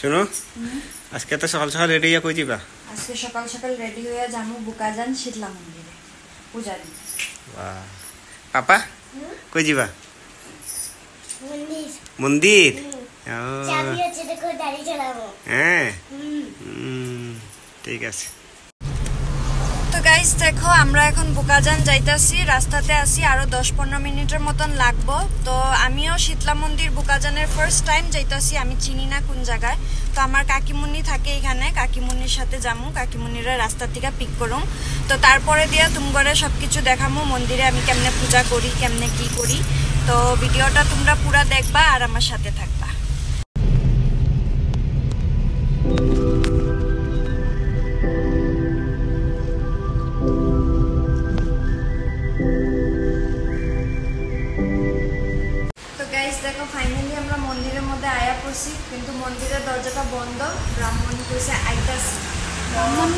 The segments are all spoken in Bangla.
শুনো আজকে তো সকাল সকাল রেডি হইয়া কই যাবা? আজকে সকাল সকাল রেডি হইয়া যামু বুকাজান শীতলা মন্দিরে পূজা দিতে। বাহ পাপা কই যাবা? মন্দির মন্দির। চাবি আছে দেখো গাড়ি চালাবো। হ্যাঁ ঠিক আছে। তো গাইস দেখো আমরা এখন বুকাজান যাইতাছি, রাস্তাতে আছি, আরো 10-15 মিনিটের মতন লাগবো। তো আমিও শীতলা মন্দির বুকাজানের ফার্স্ট টাইম যাইতাছি, আমি চিনি না কোন জায়গায়। তো আমার কাকিমুনি থাকে এখানে, কাকিমুনির সাথে যামু, কাকিমুনিরা রাস্তা থেকে পিক করুম। তো তারপরে দিয়া তুমগরে সবকিছু দেখামু মন্দিরে আমি কেমনে পূজা করি, কেমনে কি করি। তো ভিডিওটা তোমরা পুরা দেখবা আর আমার সাথে থাকবা। দেখো ফাইনালি আমরা মন্দিরের মধ্যে আয়া পড়ছি, কিন্তু মন্দিরের দরজাটা বন্ধ। ব্রাহ্মণ কইছে আইতাছি, ব্রাহ্মণ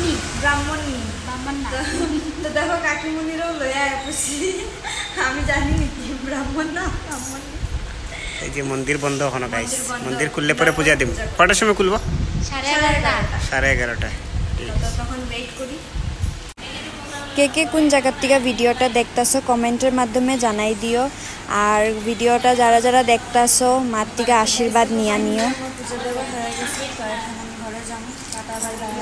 না। তো দেখো কাকিমুনিরও লইয়া আয়া পড়ছি, আমি জানি নাকি ব্রাহ্মণ না ব্রাহ্মণ। এই যে মন্দির বন্ধ এখনো গাইস, মন্দির খুললে পরে পূজা দেব। কটার সময় খুলবো? 11:30। তখন ওয়েট করি। কে কে কোন জায়গার থেকে ভিডিওটা দেখতাছো কমেন্টের মাধ্যমে জানাই দিও। আর ভিডিওটা যারা যারা দেখতাছো মার থেকে আশীর্বাদ নিয়া নিও। পুজো দেওয়া হয়ে গেছে, তো এখন আমি ঘরে যাবো। Tata bye bye.